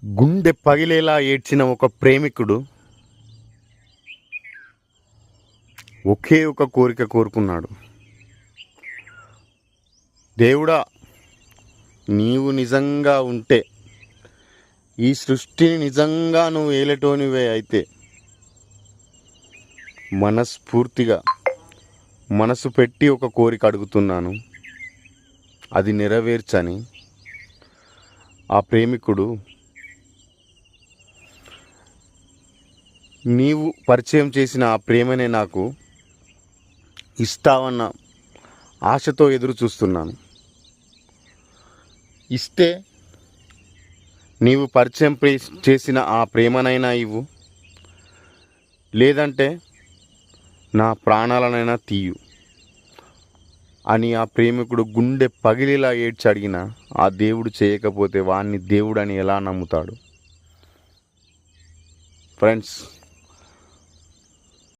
గుండె పగిలేలా ఏడ్చిన ఒక ప్రేమికుడు ఒకే ఒక కోరిక కోరుకున్నాడు. దేవుడా, నీవు నిజంగా ఉంటే, ఈ సృష్టిని నిజంగా నువ్వు ఏలటోనివే అయితే, మనస్ఫూర్తిగా మనసు పెట్టి ఒక కోరిక అడుగుతున్నాను, అది నెరవేర్చని ఆ ప్రేమికుడు నీవు పరిచయం చేసిన ఆ ప్రేమనే నాకు ఇస్తావన్న ఆశతో ఎదురు చూస్తున్నాను. ఇస్తే నీవు పరిచయం చేసిన ఆ ప్రేమనైనా ఇవ్వు, లేదంటే నా ప్రాణాలనైనా తీయు అని ఆ ప్రేమికుడు గుండె పగిలేలా ఏడ్చి అడిగిన ఆ దేవుడు చేయకపోతే వాణ్ణి దేవుడని ఎలా నమ్ముతాడు? ఫ్రెండ్స్,